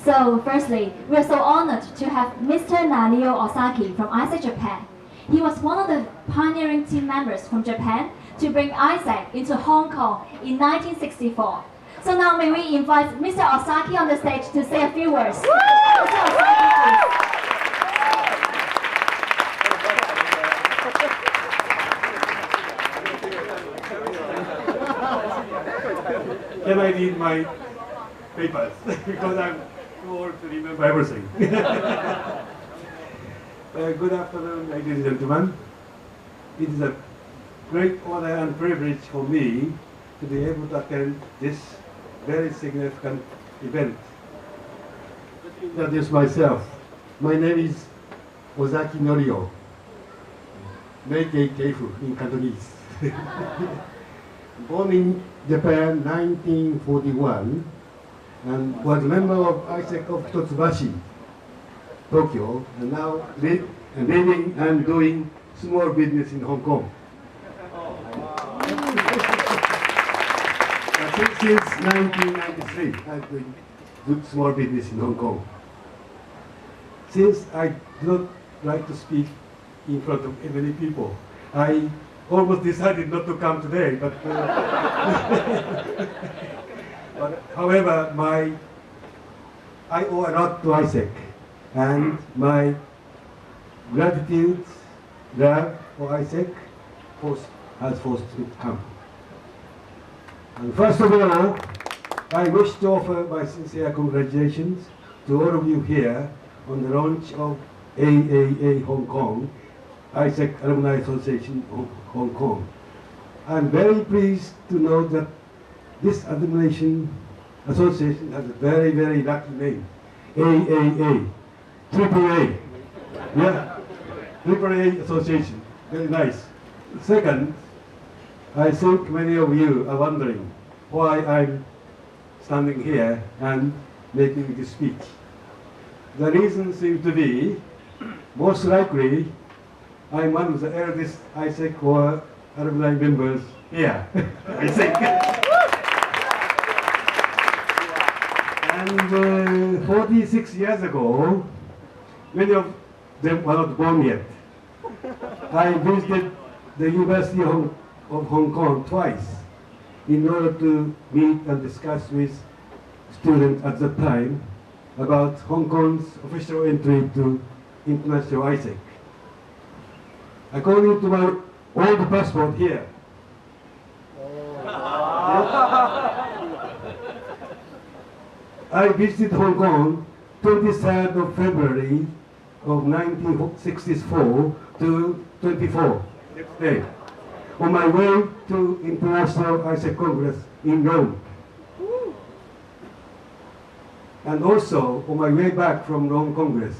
So, firstly, we are so honored to have Mr. Nanio Ozaki from ISEC Japan. He was one of the pioneering team members from Japan to bring ISEC into Hong Kong in 1964. So now may we invite Mr. Ozaki on the stage to say a few words. Mr. Ozaki, please. Can I read my papers? Because I'm too old to remember everything. Good afternoon, ladies and gentlemen. It is a great honor and privilege for me to be able to attend this very significant event. Let me introduce myself. My name is Ozaki Norio, Meikei Keifu in Cantonese. Born in Japan 1941 and was a member of ISEC of Hitotsubashi, Tokyo, and now living and doing small business in Hong Kong. Since 1993, I've been doing small business in Hong Kong. Since I do not like to speak in front of many people, I almost decided not to come today, but, but however, I owe a lot to ISEC, and my gratitude, love for ISEC has forced me to come. And first of all, I wish to offer my sincere congratulations to all of you here on the launch of AAA Hong Kong, ISEC Alumni Association of Hong Kong. I'm very pleased to know that this association has a very, very lucky name, AAA, AAA. Yeah, AAA Association, very nice. Second, I think many of you are wondering why I'm standing here and making this speech. The reason seems to be, most likely, I'm one of the eldest ISEC or alumni members here, I think. And 46 years ago, many of them were not born yet. I visited the University of Hong Kong twice in order to meet and discuss with students at the time about Hong Kong's official entry to international ISEC. According to my old passport here, I visited Hong Kong 23rd of February of 1964 to 24, next day, on my way to International ISEC Congress in Rome. And also, on my way back from Rome Congress,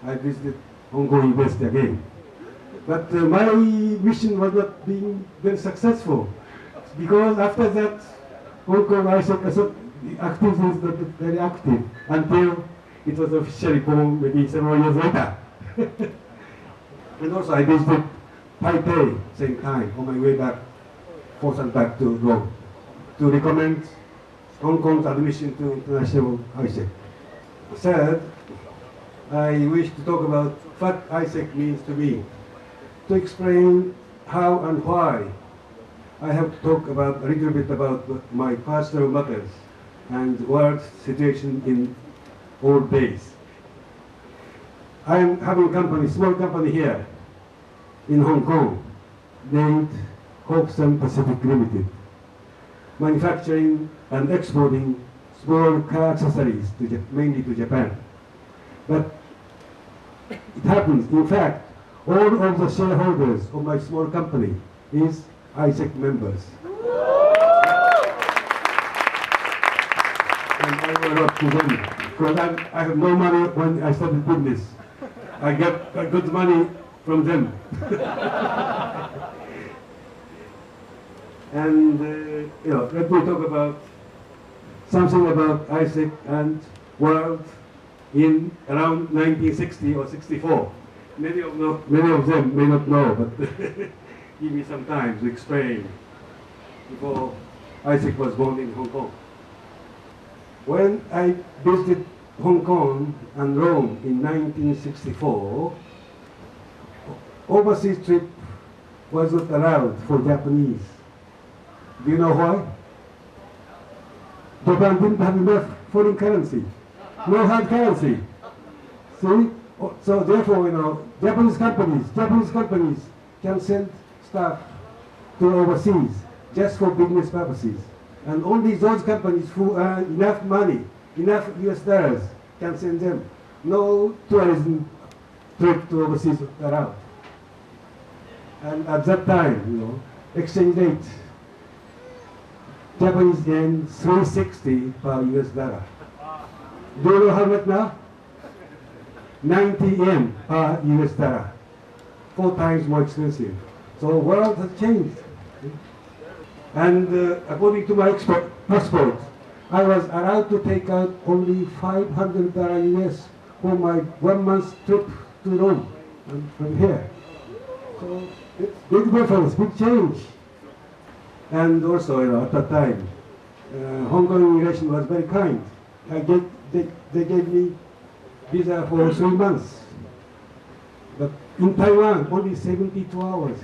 I visited Hong Kong University again. But my mission was not being very successful, because after that, Hong Kong ISEC activity was not very active until it was officially born maybe several years later. And also I visited Taipei same time on my way back, forth and back to Rome, to recommend Hong Kong's admission to international ISEC. Third, I wish to talk about what ISEC means to me, to explain how and why I have to talk about a little bit about my personal matters and world situation in old days. I am having a company, small company here in Hong Kong named Hobson Pacific Limited, manufacturing and exporting small car accessories mainly to Japan. But it happens, in fact, all of the shareholders of my small company is ISEC members. And I owe a lot to them, because I have no money when I started business. I got good money from them. And let me talk about something about ISEC and world in around 1960 or 64. Many of them may not know, but give me some time to explain before ISEC was born in Hong Kong. When I visited Hong Kong and Rome in 1964, overseas trip was not allowed for Japanese. Do you know why? Japan didn't have enough foreign currency, no hard currency. See? So therefore, Japanese companies can send staff to overseas just for business purposes. And only those companies who earn enough money, enough US dollars, can send them. No tourism trip to overseas allowed. And at that time, exchange rate, Japanese yen 360 per US dollar. Do you know how much now? 90 yen per US dollar. 4 times more expensive. So the world has changed. And according to my passport, I was allowed to take out only $500 US for my 1 month trip to Rome and from here. So it's big difference, big change. And also, at that time, Hong Kong immigration was very kind. They gave me visa for 3 months. But in Taiwan, only 72 hours.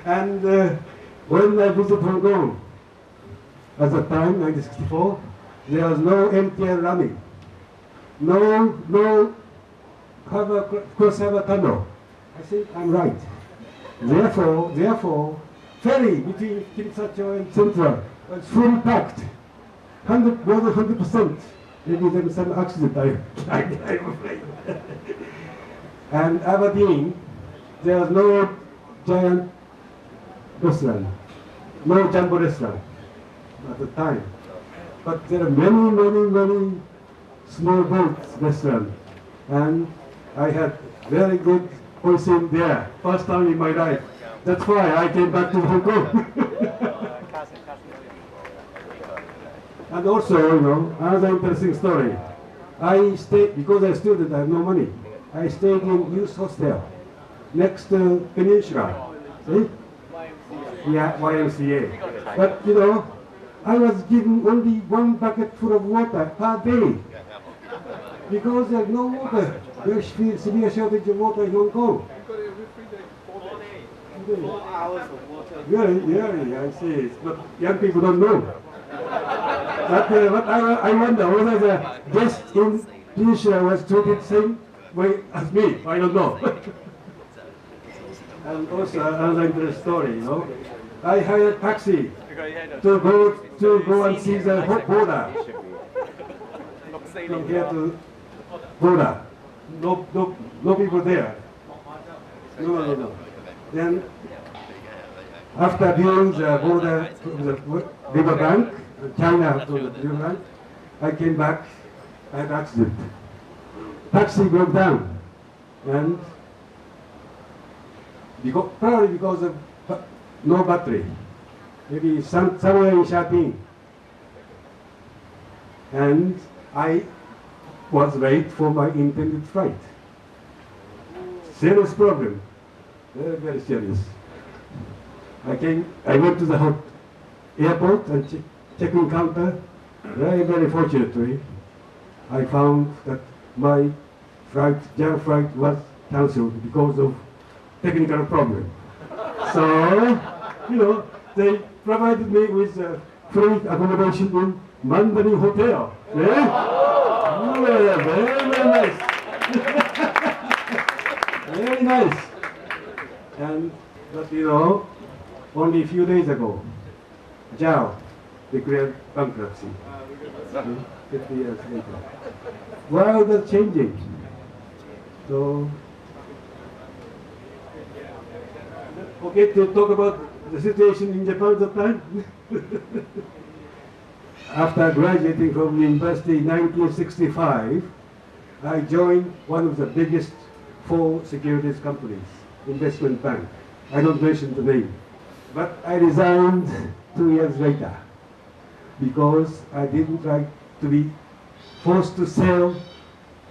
And when I visited Hong Kong, at the time, 1964, there was no MTR running. No cross-harbor tunnel. I think I'm right. Therefore, ferry between Kirisacho and Central was fully packed. More than 100%. Maybe there was some accident, I'm afraid. And Aberdeen, there was no giant restaurant, no jumbo restaurant at the time. But there are many small boats restaurants. And I had very good cuisine there, first time in my life. That's why I came back to Hong Kong. And also, another interesting story. I stayed, because I'm a student, I have no money. I stayed in youth hostel next to Peninsula. See? Yeah, YMCA. But I was given only 1 bucket full of water per day because there's no water. There's severe shortage of water in Hong Kong. 4 hours of water. Really, I see. But young people don't know. But I wonder whether the guest in Tunisia was treated the same way as me. I don't know. And also another interesting story, I hired a taxi to go and see the border. From here to border. No people there. No. Then after viewing the border, the river bank, China to the river bank, I came back. I had an accident. Taxi broke down, and probably because of no battery, maybe somewhere in Sharping, and I was late for my intended flight. Serious problem, very serious. I went to the airport and check-in counter. Very fortunately, I found that my JAL flight was cancelled because of technical problem. So, they provided me with free accommodation in Mandarin Hotel. Yeah? Very nice. Very nice. But only a few days ago, JAL declared bankruptcy. 50 years later. World is changing. So, okay, to talk about the situation in Japan at the time. After graduating from university in 1965, I joined one of the biggest 4 securities companies, investment bank. I don't mention the name. But I resigned 2 years later because I didn't like to be forced to sell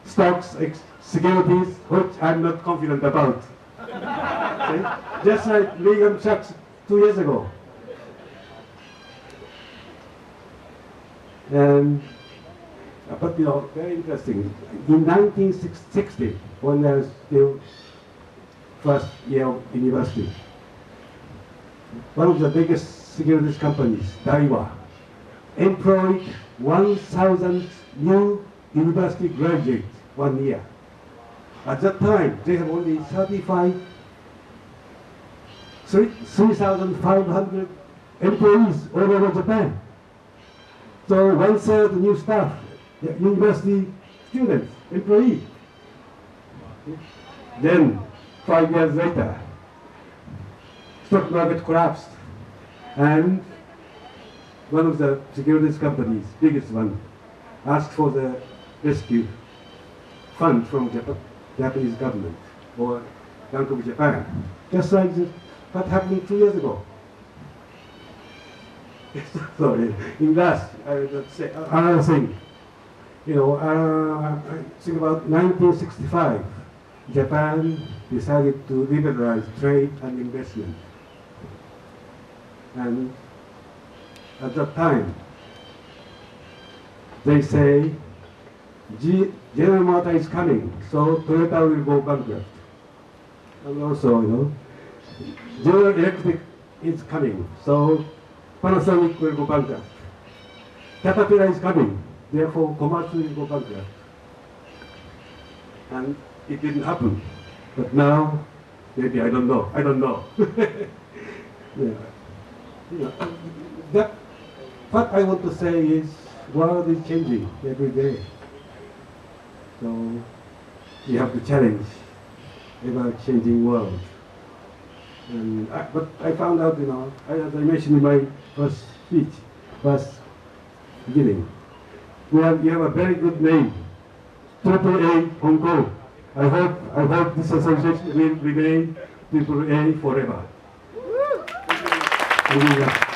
stocks, securities, which I'm not confident about. See? Just like Lehman Sachs 2 years ago. And, but you know, very interesting. In 1960, when I was still first year of university, one of the biggest securities companies, Daiwa, employed 1,000 new university graduates 1 year. At that time, they have only 3,500 employees all over Japan. So 1/3 new staff, university students, employees. Then, 5 years later, stock market collapsed, and one of the securities companies, biggest one, asked for the rescue fund from Japanese government or Bank of Japan. Just like what happened 2 years ago. Sorry, in last, I would say another thing. You know, I think about 1965, Japan decided to liberalize trade and investment. And at that time, they say, General Motors is coming, so Toyota will go bankrupt. And also, you know, General Electric is coming, so Panasonic will go bankrupt. Caterpillar is coming, therefore Komatsu will go bankrupt. And it didn't happen. But now, maybe I don't know. Yeah. You know, what I want to say is, world is changing every day. So we have to challenge ever-changing world. And but I found out, you know, as I mentioned in my first speech, first beginning, you have a very good name, AAA Hong Kong. I hope this association will remain AAA forever. Thank you.